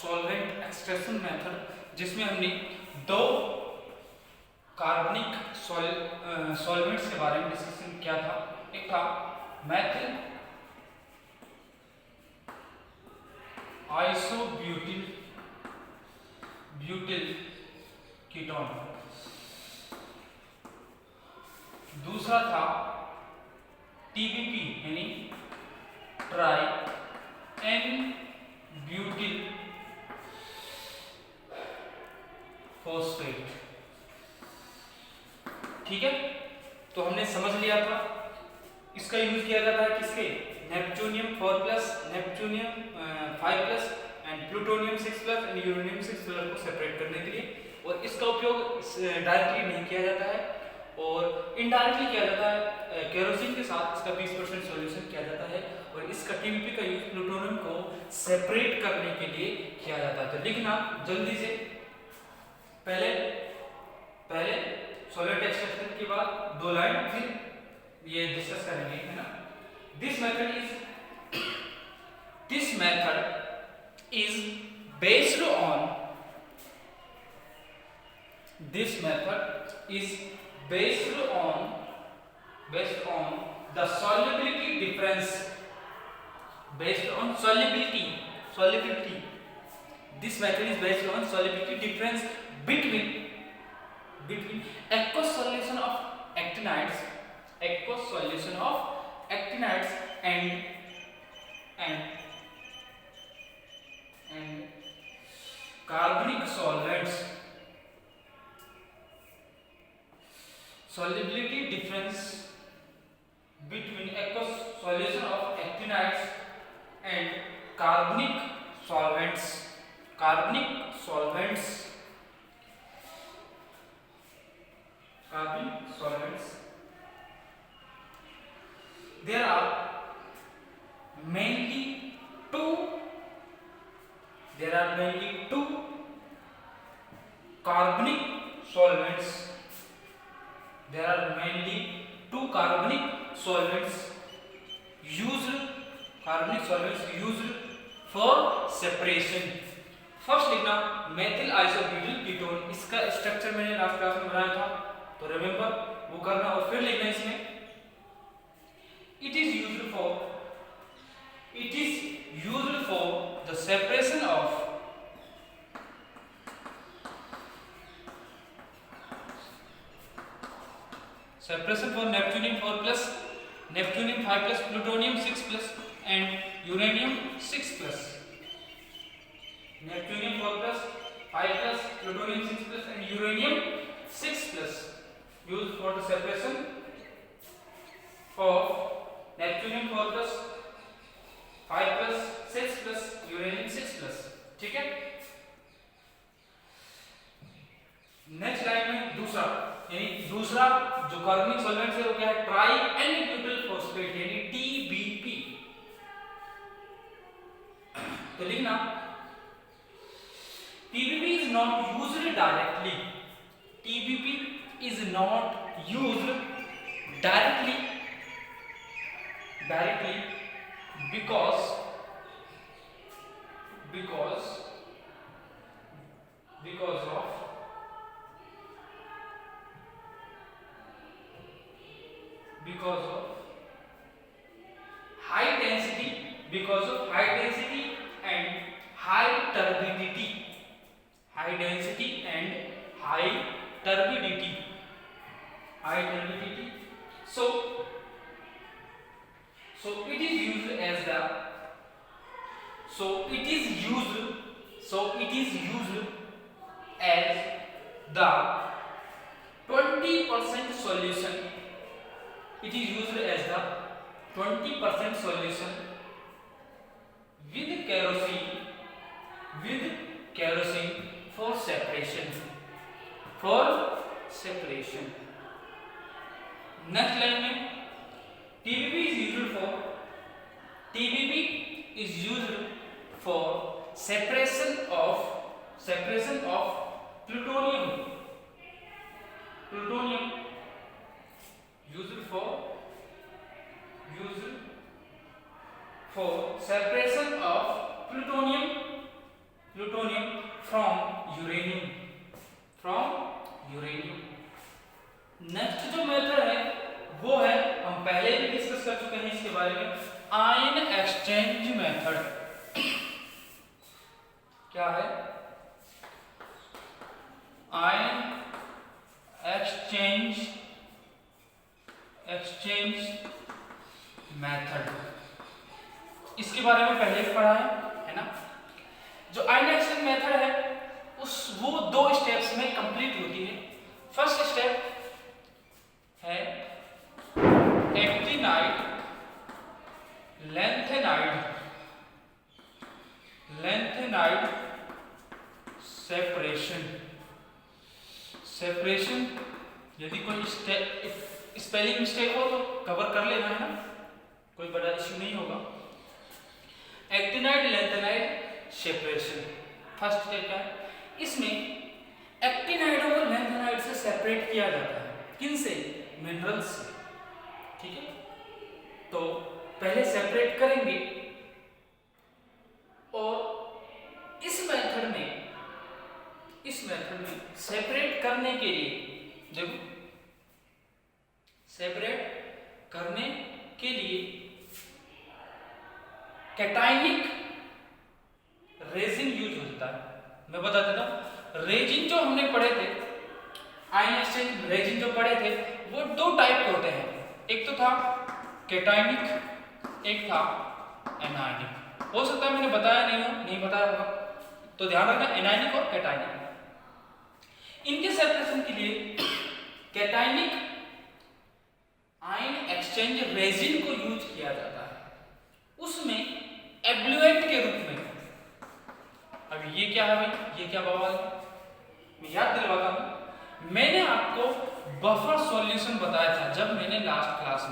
Solvent extraction method, जिसमें हमने दो कार्बनिक सॉल्वेंट्स के बारे में डिस्कशन किया था। एक था मेथिल आइसोब्यूटिल कीटोन, दूसरा था टीबीपी यानी ट्राई एन ब्यूटिल फॉस्फेट। ठीक है, तो हमने समझ लिया था इसका यूज किया जाता है किसके, neptunium 4+, neptunium 5+ and plutonium 6+ and uranium 6+ को सेपरेट करने के लिए। और इसका उपयोग डायरेक्टली नहीं किया जाता है और इनडायरेक्टली किया जाता है। केरोसिन के साथ इसका 20% सॉल्यूशन किया जाता है और इसका टीबीपी का यूज प्लूटोनियम को सेपरेट करने के लिए किया जाता है। तो लिखना जल्दी से, पहले सॉलिड एक्सट्रैक्शन के बाद 2 लाइन फिर ये डिस्कस करेंगे, है ना। This method is based on the solubility difference, based on solubility. This method is based on solubility difference between aqueous solution of actinides and carbonic solvents. Solubility difference between aqueous solution of actinides and carbonic solvents. There are mainly two carbonic solvents. Used for separation. First लिखना methyl isobutyl ketone, इसका structure मैंने last class में बनाया था, तो remember वो करना। और फिर लिखना इसमें it is used for the separation of neptunium 4+, neptunium 5+, plutonium 6+ and uranium 6+. Neptunium 4+, 5+, plutonium 6+ and uranium 6+ used for the separation of neptunium 4+, 5+, 6+, uranium 6+. ठीक है। नेक्स्ट लाइन में दूसरा जो कार्बनिक सॉल्वेंट है वो क्या है, ट्राई एन ब्यूटिल फॉस्फेट यानी टीबीपी। तो लिखना TBP is not used directly. TBP is not used directly because of high density and high turbidity. So it is used as the 20% solution. It is used as the 20% solution with kerosene for separation. Next line में TBP is used for separation of plutonium. Used for separation of plutonium plutonium from uranium. Next जो method है वो है, हम पहले भी discuss कर चुके हैं इसके बारे में, आयन एक्सचेंज मेथड। क्या है? आयन एक्सचेंज मेथड, इसके बारे में पहले भी पढ़ा है ना। जो आयन एक्सचेंज मेथड है वो 2 स्टेप्स में कंप्लीट होती है। फर्स्ट स्टेप है एक्टिनाइड लैंथेनाइड सेपरेशन। यदि कोई स्पेलिंग मिस्टेक हो तो कवर कर लेना है ना, कोई बड़ा इश्यू नहीं होगा। Actinide lanthanide separation first step है। इसमें एक्टिनाइडों को लैंथेनाइड से सेपरेट किया जाता है। किन से? मिनरल्स से। ठीक है, तो पहले सेपरेट करेंगे और इस मेथड में सेपरेट करने के लिए, देखो, सेपरेट करने के लिए कैटायनिक रेजिन यूज होता है। मैं बता देता हूं, रेजिन जो हमने पढ़े थे, आयन एक्सचेंज रेजिन जो पढ़े थे, वो 2 टाइप के होते हैं। एक तो था कैटायनिक, एक था एनायनिक। हो सकता है मैंने बताया नहीं बताया होगा, तो ध्यान रखना, एनायनिक और कैटायनिक। इनके सेपरेशन के लिए कैटायनिक आयन एक्सचेंज रेजिन को यूज किया जाता है, उसमें एब्लुएंट के रूप में। अब ये क्या है भाई, ये क्या बवाल है? मैं याद दिलवाता हूं, मैंने आपको बफर सॉल्यूशन बताया था जब मैंने लास्ट क्लास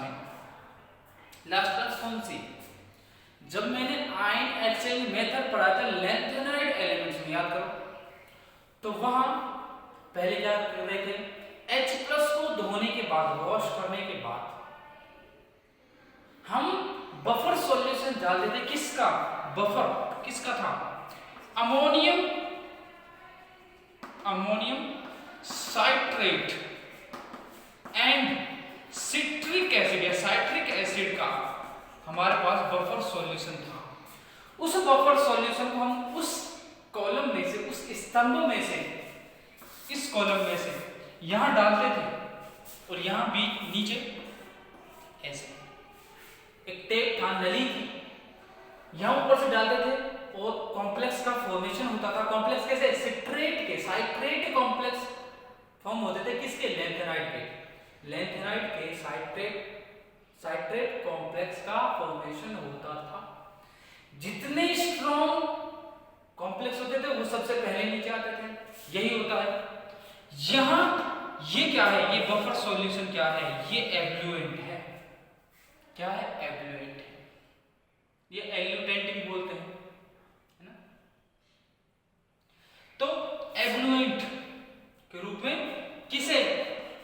कौन सी, जब मैंने आयन एक्सचेंज मेथड पढ़ा था लैंथेनाइड एलिमेंट्स में, याद करो। तो वहां पहले क्या कर रहे थे, H+ को धोने के बाद, वॉश करने के बाद हम बफर सॉल्यूशन डाल देते। किसका बफर? किसका था? Ammonium citrate and citric acid या साइट्रिक एसिड का हमारे पास बफर सॉल्यूशन था। उस बफर सॉल्यूशन को हम उस कॉलम में से, उस स्तंभ में से, इस कॉलम में से यहां डालते थे और यहां भी नीचे ऐसे एक टेप था, नली थी, यहां ऊपर से डालते थे और कॉम्प्लेक्स का फॉर्मेशन होता था। कॉम्प्लेक्स कैसे? सिट्रेट के, साइट्रेट कॉम्प्लेक्स फॉर्म होते थे। किसके? लैंथेनाइड के साइट्रेट कॉम्प्लेक्स का फॉर्मेशन होता था। जितने स्ट्रॉन्ग कॉम्प्लेक्स होते थे वो सबसे पहले नीचे आते थे। यही होता है यहां। ये क्या है? ये बफर सॉल्यूशन क्या है? ये एब्लुएंट है। क्या है? एब्लुएंट है। ये एल्यूटेंट भी बोलते हैं, है ना। तो एब्लुएंट के रूप में किसे?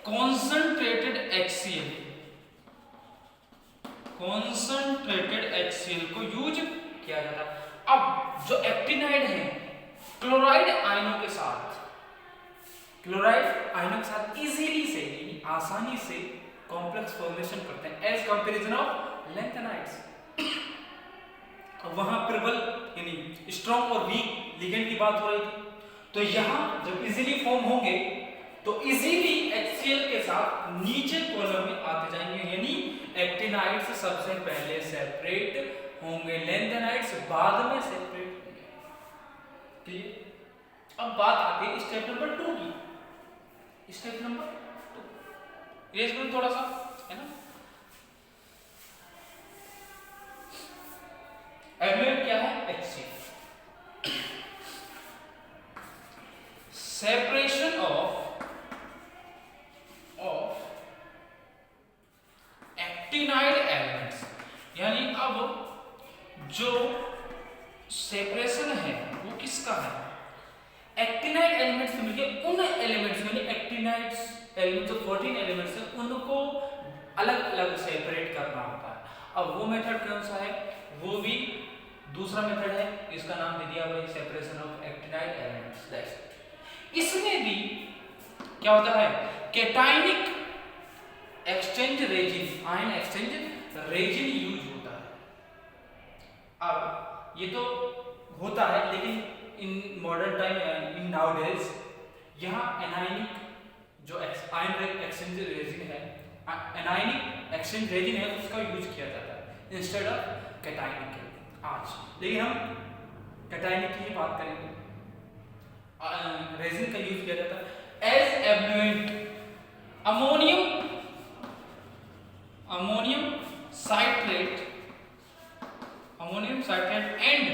कॉन्संट्रेटेड HCl को यूज किया जाता है। अब जो एक्टिनाइड है, क्लोराइड आयनों के साथ इजीली से, यानी आसानी से कॉम्प्लेक्स फॉर्मेशन करते हैं एज कंपैरिजन ऑफ लैंथेनाइड्स। वहां प्रबल यानी स्ट्रॉन्ग और वीक लिगेंड की बात हो रही थी, तो यहां जब इजीली फॉर्म होंगे तो इजीली HCl के साथ नीचे कॉलम में आते जाएंगे, यानी एक्टिनाइड्स सबसे पहले सेपरेट होंगे, लैंथेनाइड्स बाद में सेपरेट होंगे। क्लियर? अब बात आती है स्टेप नंबर 2 की। स्टेप नंबर 2 रेस करो थोड़ा सा, है ना। एब्लुएंट क्या है? HCl। Separation of actinide elements, यानी अब जो सेपरेशन है वो किसका है? एक्टिनाइड एलिमेंट्स से मिलकर उन एलिमेंट्स, यानी एक्टिनाइड्स एलिमेंट्स जो 14 एलिमेंट्स हैं उनको अलग अलग सेपरेट करना होता है। अब वो मेथड कौन सा है? वो भी दूसरा मेथड है, इसका नाम दे दिया भाई separation of actinide elements. That's it. इसमें भी क्या होता है, cationic exchange resin, ion exchange resin use होता है। अब ये तो होता है, लेकिन in modern time, in nowadays, यहाँ एनायनिक जो आयन एक्सचेंज रेजिन है, एनायनिक एक्सचेंज रेजिन है, उसका यूज किया जाता है इंस्टेड ऑफ कैटायनिक के आज। लेकिन हम कैटायनिक की ही बात करेंगे। रेजिन का यूज किया जाता है as eluent ammonium citrate and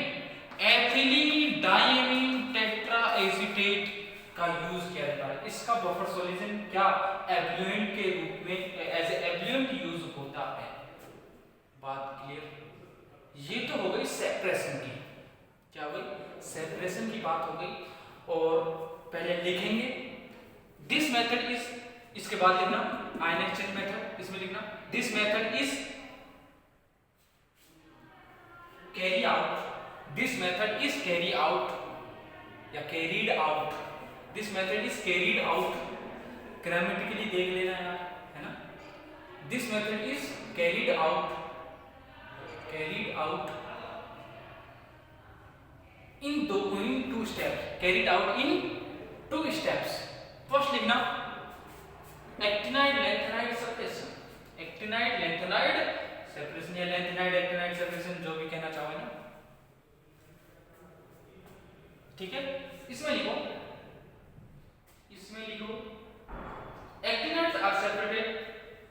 ethylene diamine tetraacetate का यूज किया जाता है। इसका बफर सॉल्यूशन क्या एब्लुएंट के रूप में, एज एब्लुएंट यूज होता है। बात क्लियर। ये तो हो गई सेपरेशन की, क्या हो गई, सेपरेशन की बात हो गई। और पहले लिखेंगे दिस मेथड इज, इसके बाद लिखना आयन एक्सचेंज मेथड, इसमें लिखना this method is carry out, this method is carry out या carried out, this method is carried out. Grammatically देख लेना यार, है ना। This method is carried out in two steps, carried out in 2 steps। First लिखना actinide lanthanide separation, actinide lanthanide separation या lanthanide actinide separation, जो भी कहना चाहो ना, ठीक है। इसमें लिखो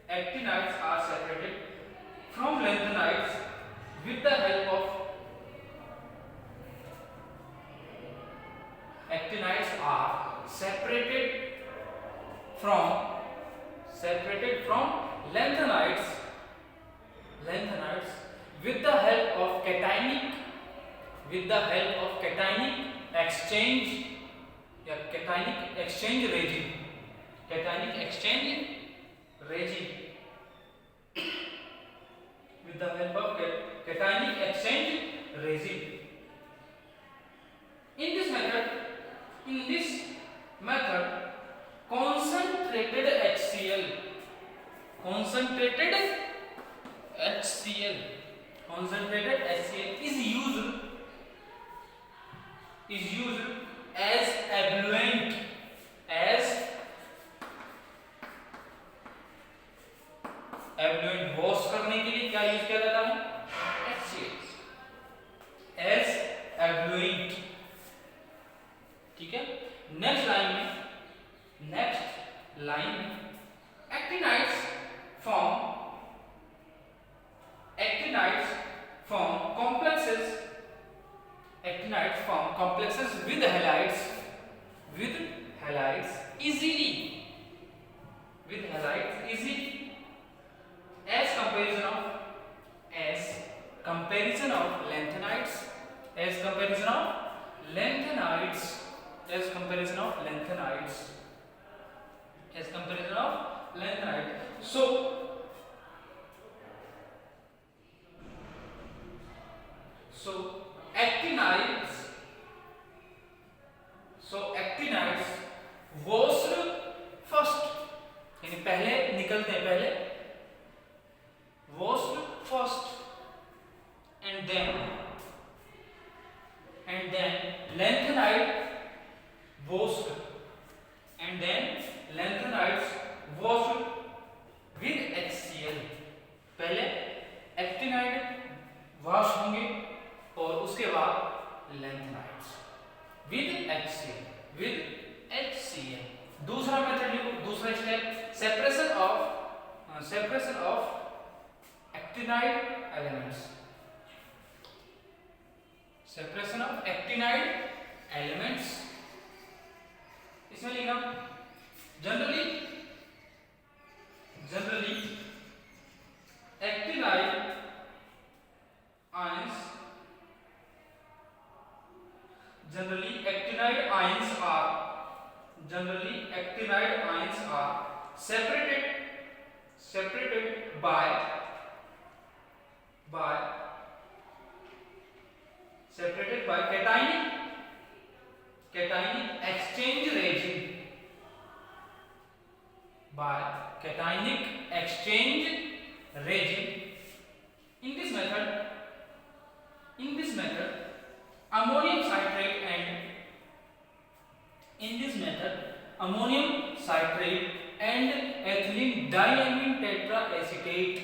actinides are separated from lanthanides with the help of actinides are separated from lanthanides with the help of cationic exchange या cationic exchange reagent, with the help of cationic exchange reagent। In this method concentrated HCl is used as ebullient, wash करने के लिए क्या use किया जाता है, HCl as ebullient, ठीक है। नेक्स्ट लाइन में actinides form complexes with halides easily as comparison of lanthanides so actinides washed first, यानी पहले निकलते हैं, पहले washed first and then lanthanides washed with HCl। पहले एक्टिनाइड वॉश होंगे और उसके बाद लैंथेनाइड्स with HCl। दूसरा मेथड लिखो, दूसरा step separation of actinide elements, इसमें लिखना generally actinide ions are separated by separated by cationic exchange regime, by cationic exchange regime. In this method ammonium citrate and ethylene diamine tetraacetate,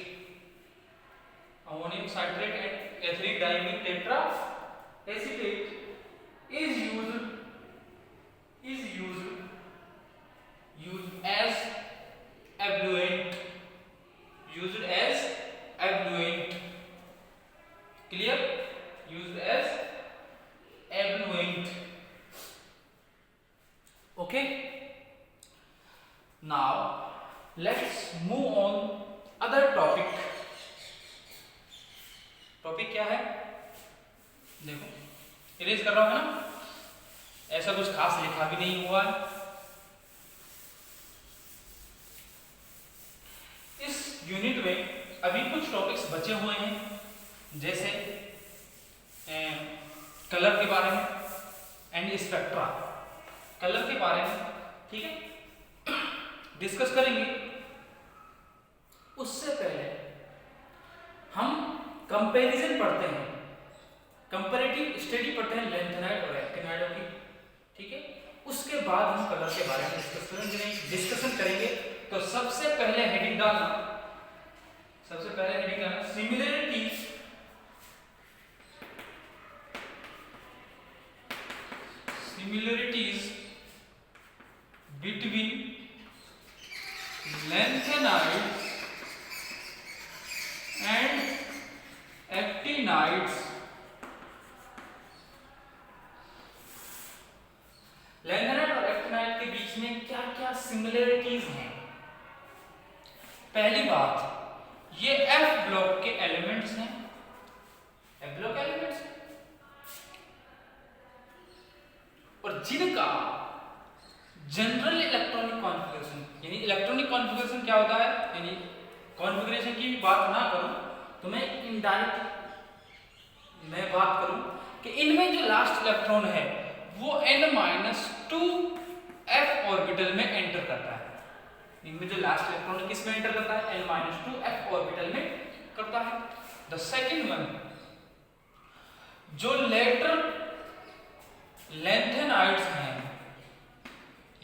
ammonium citrate and ethylene diamine tetraacetate is used as effluent, clear, used as effluent. Okay, now let's move on other topic क्या है, देखो erase कर रहा हूं ना, ऐसा कुछ खास लिखा भी नहीं हुआ है। इस यूनिट में अभी कुछ टॉपिक्स बचे हुए हैं, जैसे कलर के बारे में एंड स्पेक्ट्रा, कलर के बारे में, ठीक है, डिस्कस करेंगे। उससे पहले हम कंपैरिजन पढ़ते हैं, कंपैरेटिव स्टडी पढ़ते हैं लैंथेनाइड और एक्टिनाइडों की, ठीक है। उसके बाद हम कलर के बारे में डिस्कशन करेंगे। तो सबसे पहले हेडिंग डालना similarities between lanthanides and actinides. Lanthanide और एक्टिनाइड के बीच में क्या क्या सिमिलरिटीज हैं? पहली बात, ये एफ ब्लॉक के एलिमेंट्स हैं, एफ ब्लॉक एलिमेंट्स, और जिनका जनरल इलेक्ट्रॉनिक कॉन्फ़िगरेशन, यानी इलेक्ट्रॉनिक कॉन्फ़िगरेशन क्या होता है, यानी कॉन्फ़िगरेशन की बात ना करूं तो मैं इनडायरेक्ट मैं बात करूं कि इनमें जो लास्ट इलेक्ट्रॉन है वो n-2f ऑर्बिटल में एंटर करता है। इनमें जो लास्ट इलेक्ट्रॉन किस में एंटर करता है? n-2f ऑर्बिटल में करता है। द सेकंड वन, जो लेटर लैंथेनाइड्स हैं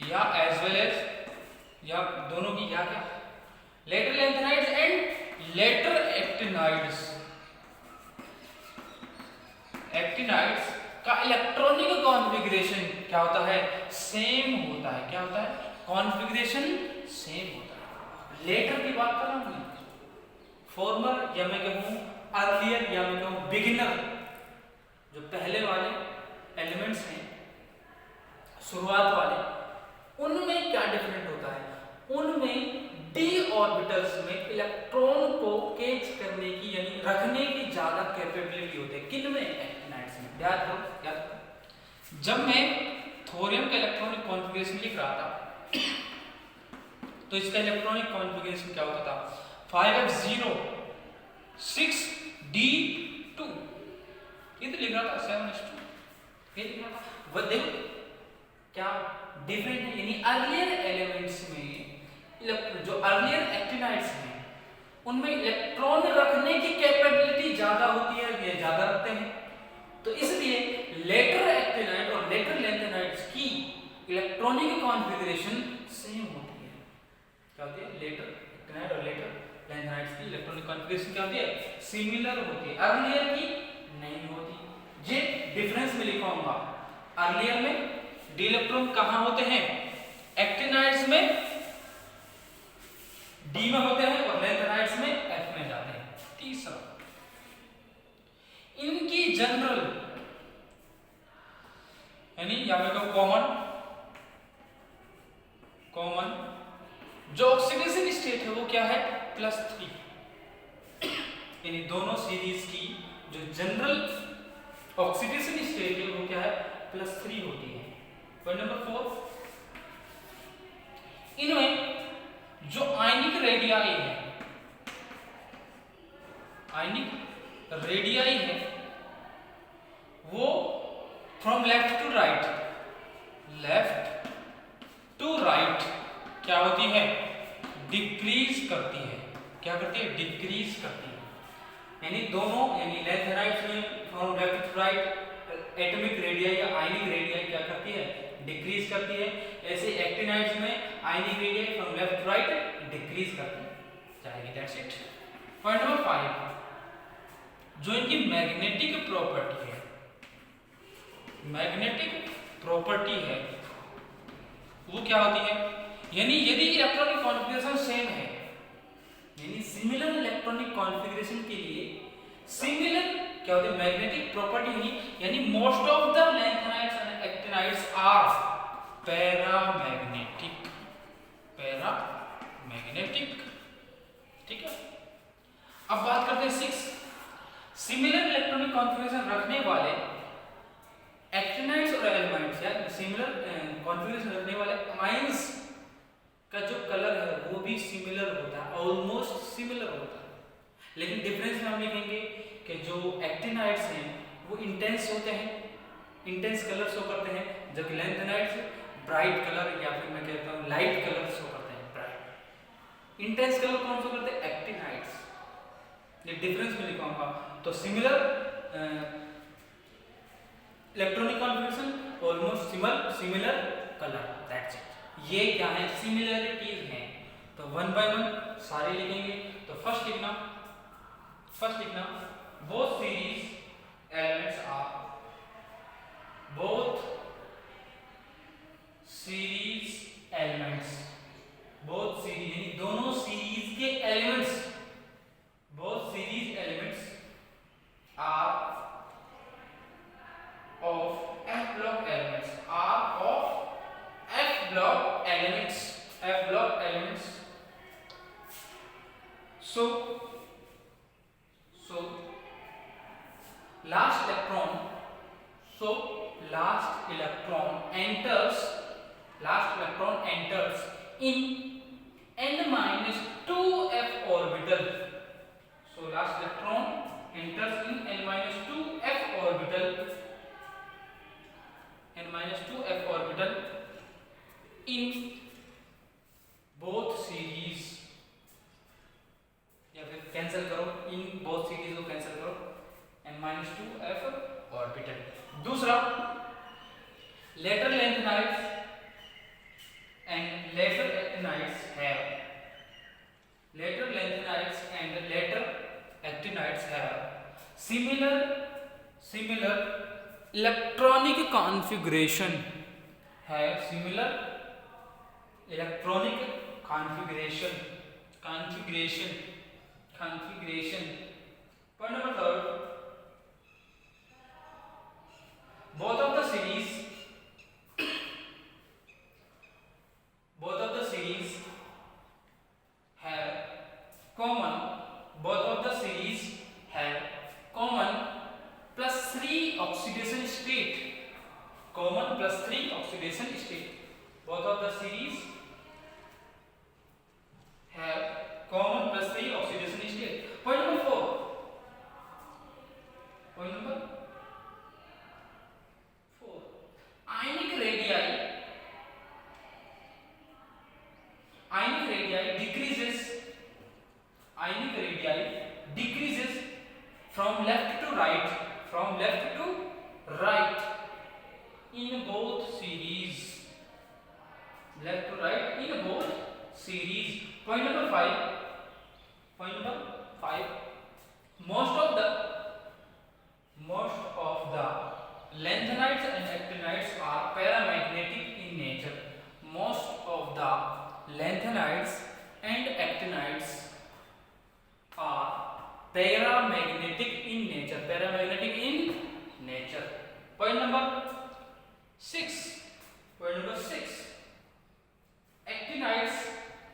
या एज वेल एज या दोनों की क्या क्या later lanthanides and later actinides का इलेक्ट्रॉनिक कॉन्फ़िगरेशन क्या होता है? सेम होता है। क्या होता है? कॉन्फ़िगरेशन सेम होता है। लेटर की बात कर रहा हूं, फॉर्मर या मैं कहूं अर्लियर या मैं कहूं बिगिनर, जो पहले वाले एलिमेंट्स हैं, शुरुआत वाले, उनमें क्या डिफरेंट होता है? उनमें डी ऑर्बिटल्स में इलेक्ट्रॉन को कैच करने की यानी रखने की ज्यादा कैपेबिलिटी होती है। किन में? एक्टिनाइड्स में। याद करो। जब मैं थोरियम का इलेक्ट्रॉनिक कॉन्फ़िगरेशन लिख रहा था तो इसका इलेक्ट्रॉनिक कॉन्फ़िगरेशन क्या होता था? 5f0 6d2, ये तो लिख रहा था 7s2, ये लिख रहा था। वो देखो क्या डिफरेंट है, यानी अर्लियर एलिमेंट्स में जो अर्लियर एक्टिनाइड्स हैं उनमें इलेक्ट्रॉन रखने की कैपेबिलिटी ज्यादा होती है, ये ज्यादा रखते हैं। तो इसलिए लेटर एक्टिनाइड और लेटर लैंथेनाइड्स की इलेक्ट्रॉनिक कॉन्फ़िगरेशन सेम होती है। क्या होती है? लेटर एक्टिनाइड और लेटर लैंथेनाइड्स की इलेक्ट्रॉनिक कॉन्फ़िगरेशन क्या होती है? सिमिलर होती है, अर्लियर की नहीं होती। ये डिफरेंस में लिखूंगा। अर्लियर में डी इलेक्ट्रॉन कहां होते हैं? एक्टिनाइड्स में डी में होते हैं और लैंथेनाइड्स में एफ में जाते हैं। तीसरा, इनकी जनरल यानी या मैं कहूं कॉमन जो ऑक्सीडेशन स्टेट है वो क्या है? +3। यानी दोनों सीरीज की जो जनरल ऑक्सीडेशन स्टेट है वो क्या है? +3 होती है। पॉइंट नंबर 4, इनमें जो आयनिक रेडियाई है वो from left to right, left to right क्या होती है, डिक्रीज करती है। क्या करती है, डिक्रीज करती है। यानी दोनों, यानी लैंथेनाइड्स में from left to right atomic radius या आयनिक रेडियस क्या करती है, डिक्रीज करती है। ऐसे एक्टिनाइड्स में ionic radius from left to right decrease करती है जाएगी। That's it. पॉइंट नंबर 5, जो इनकी मैग्नेटिक प्रॉपर्टी है, मैग्नेटिक प्रॉपर्टी है वो क्या होती है, यानी यदि इलेक्ट्रॉनिक कॉन्फ़िगरेशन सेम है, यानी सिमिलर इलेक्ट्रॉनिक कॉन्फ़िगरेशन के लिए सिमिलर क्या होती है, मैग्नेटिक प्रॉपर्टी ही, यानी most of the lanthanides and actinides are paramagnetic, paramagnetic. ठीक है, अब बात करते हैं 6, सिमिलर इलेक्ट्रॉनिक कॉन्फ़िगरेशन रखने वाले एक्टिनाइड्स और एल्माइड्स या सिमिलर कॉन्फ़िगरेशन रखने वाले अमाइंस का जो कलर है वो भी सिमिलर होता है, ऑलमोस्ट सिमिलर होता है। लेकिन डिफरेंस में हम लिखेंगे कि जो एक्टिनाइड्स हैं वो इंटेंस होते हैं, इंटेंस कलर शो करते हैं, जबकि लैंथेनाइड्स ब्राइट कलर या फिर मैं कहता हूँ लाइट कलर शो करते हैं, ब्राइट। इंटेंस कलर कौन शो करते हैं, एक्टिनाइड्स। ये डिफरेंस में लिखूंगा। तो similar electronic configuration, almost similar colour, that's it. ये क्या है, सिमिलरिटीज हैं। तो 1 बाय 1 सारे लिखेंगे। तो फर्स्ट लिखना both series elements are, both series elements, both series यानी दोनों सीरीज के elements, both series elements are of F block elements, are of F block elements, F block elements. So last electron enters in n-2f orbital. So last electron enters in n-2f orbital, n-2f orbital in both series, या फिर cancel करो, in both series को cancel करो, n-2f orbital. दूसरा, later lanthanides and later actinides have, later lanthanides and later actinides have similar electronic configuration, have similar electronic configuration. Point number 3, both of the series have common, +3 oxidation state, +3 oxidation state. Both of the series have common +3 oxidation state. Point number 4, ionic radii decreases from left to right in both series, left to right in both series. Point number 5, most of the lanthanides and actinides are paramagnetic in nature. Most of the lanthanides and actinides are paramagnetic in nature. Point number 6, actinides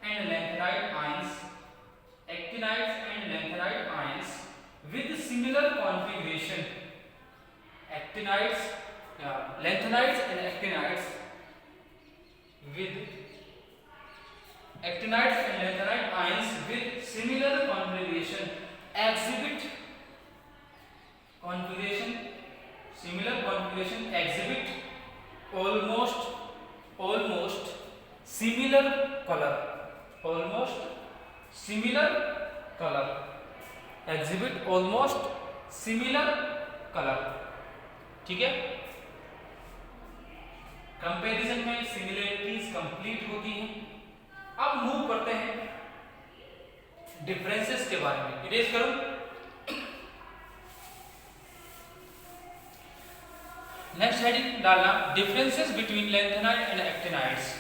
and lanthanide ions with similar configuration. Lanthanides and actinides and lanthanide ions with similar configuration exhibit similar configuration color, almost similar color, exhibit almost similar color, ठीक है। Comparison में similarities complete होती हैं। अब move करते हैं differences के बारे में। इरेज करो। नेक्स्ट हेडिंग डालना differences between lanthanide and actinides.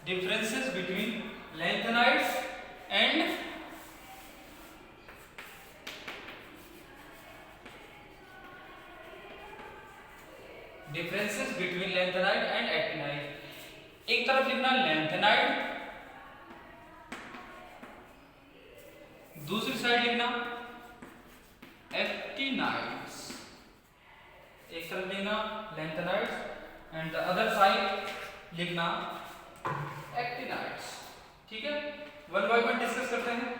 Differences between lanthanides and differences between lanthanide and actinide. एक तरफ लिखना लैंथेनाइड, दूसरी साइड लिखना एक्टिनाइड्स। एक तरफ लिखना lanthanides and the other side लिखना एक्टिनाइड्स, ठीक है। वन बाय वन डिस्कस करते हैं।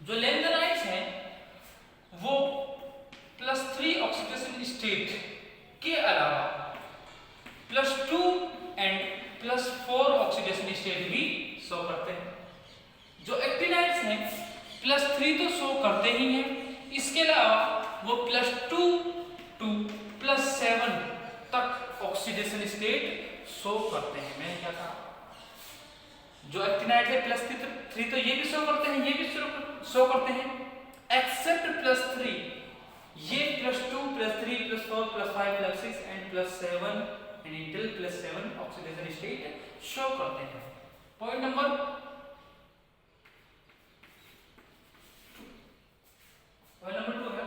जो लैंथेनाइड्स हैं वो +3 ऑक्सीडेशन स्टेट के अलावा +2 एंड +4 ऑक्सीडेशन स्टेट भी शो करते हैं। जो एक्टिनाइड्स हैं +3 तो शो करते ही हैं, इसके अलावा वो +2 to +7 तक ऑक्सीडेशन स्टेट शो करते हैं। मैंने क्या कहा, जो एक्टिनाइड है +3 तो ये भी शो करते हैं, ये भी शो करते हैं, एक्सेप्ट +3 ये +2 +3 +4 +5 +6 and +7 and until +7 oxidation state show करते हैं। पॉइंट नंबर 2 है,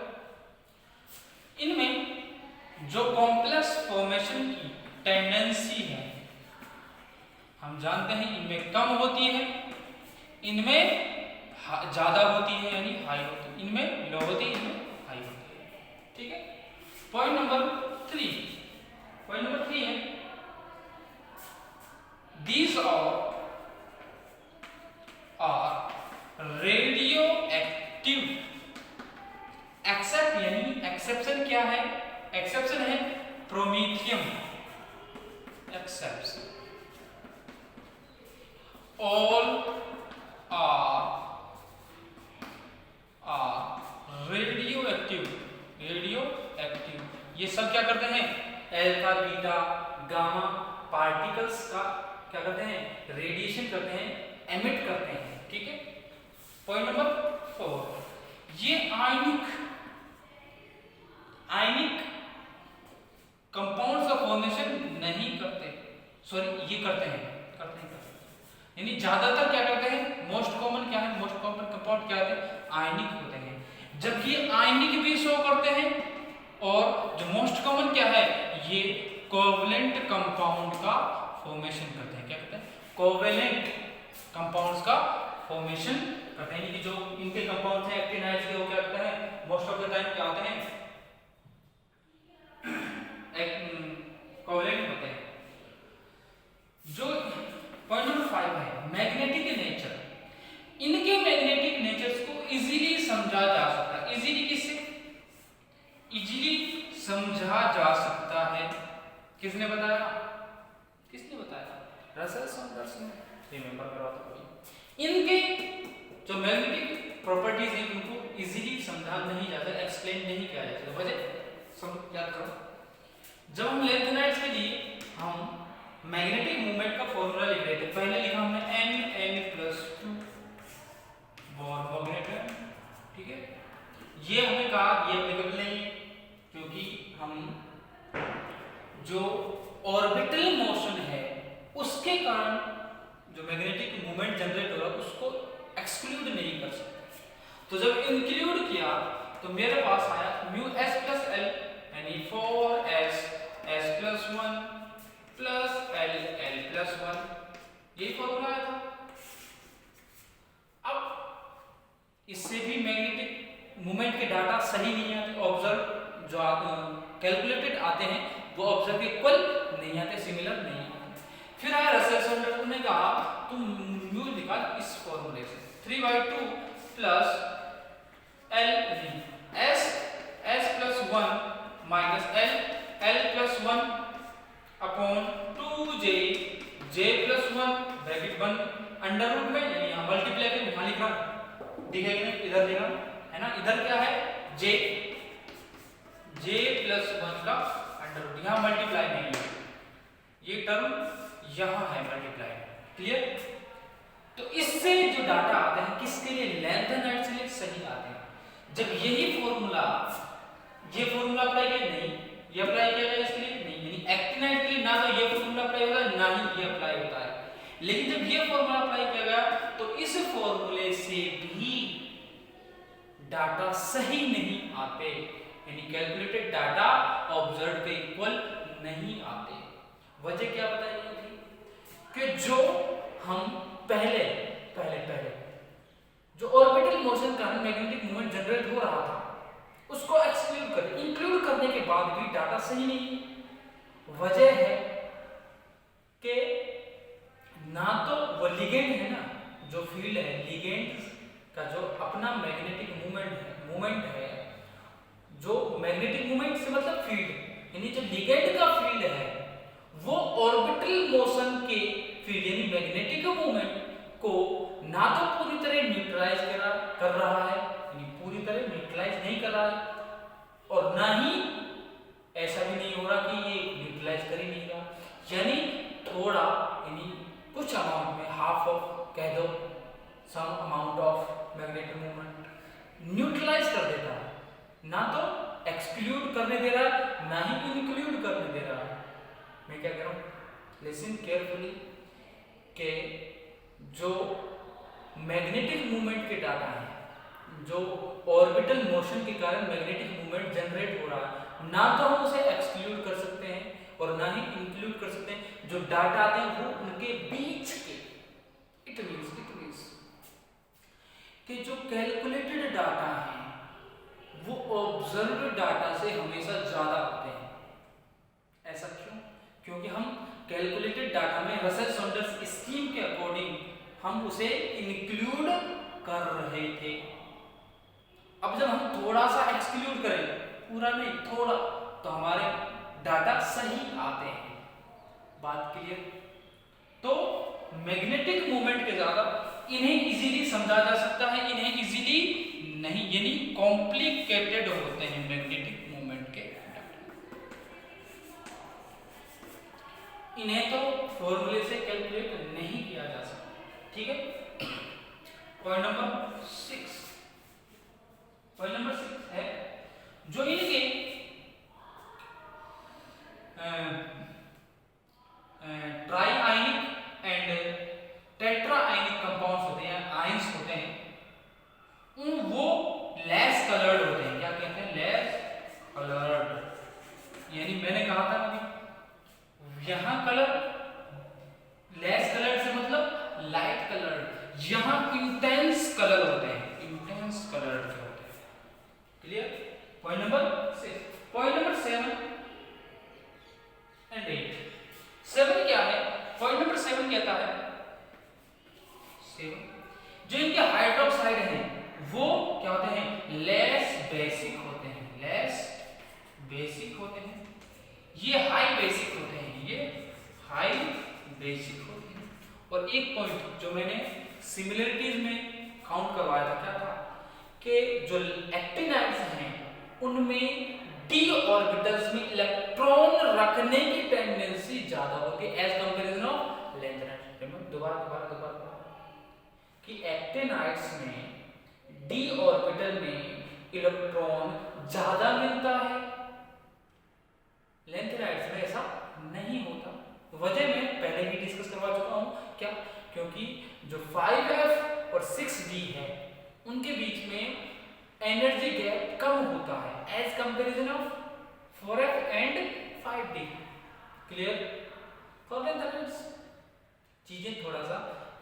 इनमें जो कॉम्प्लेक्स फॉर्मेशन की टेंडेंसी है हम जानते हैं इनमें कम होती है, इनमें ज्यादा होती है यानी हाई होती है, इनमें लो होती है, इनमें हाई होती है, ठीक है। पॉइंट नंबर 3 है these are radioactive एक्सेप्ट यानी एक्सेप्शन क्या है, एक्सेप्शन है promethium exception. All are radioactive ये सब क्या करते हैं, अल्फा बीटा गामा पार्टिकल्स का क्या करते हैं, रेडिएशन करते हैं, एमिट करते हैं, ठीक है। पॉइंट नंबर 4 ये आयनिक कंपाउंड्स का फॉर्मेशन नहीं करते, सॉरी ये करते हैं यानी ज्यादातर क्या करते हैं, मोस्ट कॉमन क्या है, मोस्ट कॉमन कंपाउंड क्या होते हैं, आयनिक होते हैं, जबकि ये आयनिक भी शो करते हैं और जो मोस्ट कॉमन क्या है ये कोवलेंट कंपाउंड का फॉर्मेशन करते हैं। क्या करते हैं, कोवलेंट कंपाउंड्स का फॉर्मेशन करते हैं, जो इनके कंपाउंड्स हैं एक्टिनाइड्स के वो क्या करते हैं मोस्ट ऑफ द टाइम क्या होते हैं कोवलेंट होते हैं। जो पॉइंट नंबर 5 है मैग्नेटिक नेचर, इनके मैग्नेटिक नेचर्स को इजीली समझा जा सकता है, इजीली किससे, इजीली समझा जा सकता है, किसने बताया, रसेल सॉन्डर्स ने, रिमेंबर करो तो। इनके जो मैग्नेटिक प्रॉपर्टीज हैं उनको इजीली समझा नहीं जाता, एक्सप्लेन नहीं किया जा सकता। वजह याद करो, जब हम लैंथेनाइड्स के लिए हम मैग्नेटिक मूवमेंट का फॉर्मूला लिख रहे थे, पहले लिखा हमने N+2 बोर मैग्नेट, ठीक है। ये हमें कहा ये एप्लीकेबल नहीं है क्योंकि हम जो ऑर्बिटल मोशन है उसके कारण जो मैग्नेटिक मूवमेंट जनरेट हो रहा है उसको एक्सक्लूड नहीं कर सकते। तो जब इंक्लूड किया तो मेरे पास आया μs+l यानी 4s s+1 प्लस l+1, यही फॉर्मूला आया था। अब इससे भी मैग्नेटिक मूवमेंट के डाटा सही नहीं आते, ऑब्जर्व जो कैलकुलेटेड आते हैं वो ऑब्जर्व के इक्वल नहीं आते, सिमिलर नहीं आते। फिर आया रसेल सॉन्डर्स ने कहा तुम म्यू निकाल इस फॉर्मूले से, 3/2 plus s+1 minus l+1 upon 2j under root में, यानी यहाँ मल्टीप्लाई करके यहाँ लिख रहा हूँ, दिखेगा नहीं, इधर लिख रहा हूँ, है ना। इधर क्या है, j प्लस 1 का अंडर रूट, यहाँ मल्टीप्लाई नहीं है, ये टर्म यहाँ है मल्टीप्लाई। क्लियर। तो इससे जो डाटा आते हैं किसके लिए, लैंथेनाइड्स के लिए सही आते हैं। जब यही फॉर्मूला, ये फॉर्मूला अप्लाई किया नहीं, ये अप्लाई किया गया इसके लिए नहीं, यानी एक्टिनाइड के लिए ना तो ये फॉर्मूला अप्लाई होता है ना ही ये अप्लाई होता है। लेकिन जब ये फॉर्मूला अप्लाई किया गया तो इस फॉर्मूले से भी डाटा सही नहीं आते, यानी कैलकुलेटेड डाटा ऑब्जर्व के इक्वल नहीं आते। वजह क्या बताई गई थी कि जो हम पहले जो ऑर्बिटल मोशन के कारण मैग्नेटिक मोमेंट जनरेट हो रहा था उसको एक्सक्लूड कर, इंक्लूड करने के बाद भी डाटा सही नहीं। वजह है कि ना तो वो लिगेंड है ना, जो फील्ड है लिगेंड का जो अपना मैग्नेटिक मूवमेंट है, जो मैग्नेटिक मूवमेंट से मतलब फील्ड, यानी जो लिगेंड का फील्ड है वो ऑर्बिटल मोशन के फील्ड यानी मैग्नेटिक मूवमेंट को ना तो पूरी तरह न्यूट्रलाइज कर रहा है, यानी पूरी तरह न्यूट्रलाइज नहीं कर रहा है, और ना ही ऐसा भी नहीं हो रहा कि ये न्यूट्रलाइज कर ही नहीं रहा, यानी थोड़ा, यानी कुछ अमाउंट में, हाफ ऑफ कह दो, some amount of magnetic movement neutralize कर देता है, ना तो एक्सक्लूड करने दे रहा है ना ही इंक्लूड करने दे रहा है। मैं क्या कह रहा हूँ, लिसन केयरफुली, के जो मैग्नेटिक मूवमेंट के डाटा है, जो ऑर्बिटल मोशन के कारण मैग्नेटिक मूवमेंट जनरेट हो रहा है, ना तो हम उसे एक्सक्लूड कर सकते हैं और ना ही इंक्लूड कर सकते हैं। जो डाटा आते हैं वो उनके बीच के, इट मींस कि जो कैलकुलेटेड डाटा है वो ऑब्जर्व डाटा से हमेशा ज्यादा होते हैं। ऐसा क्यों? क्योंकि हम कैलकुलेटेड डाटा में रसेल सॉन्डर्स स्कीम के अकॉर्डिंग हम उसे इंक्लूड कर रहे थे। अब जब हम थोड़ा सा एक्सक्लूड करें, पूरा नहीं थोड़ा, तो हमारे डाटा सही आते हैं। बात क्लियर? तो मैग्नेटिक मूवमेंट के ज्यादा इन्हें इजीली समझा जा सकता है, इन्हें इजीली नहीं, यानी कॉम्प्लिकेटेड होते हैं मैग्नेटिक मूवमेंट के डाटा, इन्हें तो फॉर्मूले से कैलकुलेट नहीं किया जा सकता। ठीक है। पॉइंट नंबर 6 है जो इनके try ionic and tetra ionic compounds होते हैं, आयंस होते हैं, वो लेस कलर्ड होते हैं। क्या कहते हैं? Less coloured. यानी मैंने कहा था अभी, यहां कलर लेस कलर्ड से मतलब लाइट कलर्ड, यहां इंटेंस कलर होते हैं, इंटेंस कलर्ड के होते हैं। Clear? Point number 6। Point number 7 and 8। 7 क्या है? पॉइंट नंबर 7 कहता है, 7 जो इनके हाइड्रोक्साइड हैं वो क्या होते हैं? लेस बेसिक होते हैं, लेस बेसिक होते हैं। ये हाई बेसिक होते हैं, ये हाई बेसिक होते हैं। और एक पॉइंट जो मैंने सिमिलरिटीज में काउंट करवाया था, क्या था कि जो एक्टिनाइड्स हैं उनमें d ऑर्बिटल्स में इलेक्ट्रॉन रखने की टेंडेंसी ज्यादा होती है एज कंपैरिजन ऑफ लैंथेनाइड्स। दोबारा कि एक्टिनाइड्स में d ऑर्बिटल में इलेक्ट्रॉन ज्यादा मिलता है, लैंथेनाइड्स में ऐसा नहीं होता। वजह मैं पहले ही डिस्कस करवा चुका हूं। क्या? क्योंकि जो 5f और 6d है उनके बीच में एनर्जी गैप कम होता है as comparison of 4f and 5d। Clear? चीजें थोड़ा सा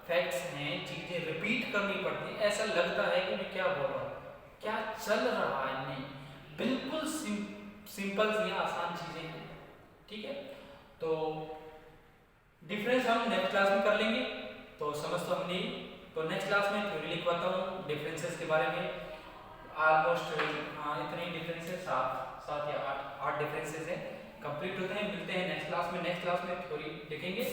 फैक्ट्स हैं, चीजें रिपीट करनी पड़ती हैं। ऐसा लगता है कि मैं क्या बोल रहा हूँ, क्या चल रहा है, नहीं, बिल्कुल सिंपल सी आसान चीजें हैं। ठीक है। तो डिफरेंस हम नेक्स्ट क्लास में कर लेंगे, तो समझ तो हमने। तो नेक्स्ट क्लास में थ्योरी लिखवाता हूँ डिफरेंसेस के बारे में। ऑलमोस्ट इतने डिफरेंसेस 7 या 8 डिफरेंसेस हैं, कंप्लीट होते हैं। मिलते हैं नेक्स्ट क्लास में। नेक्स्ट क्लास में थ्योरी लिखेंगे।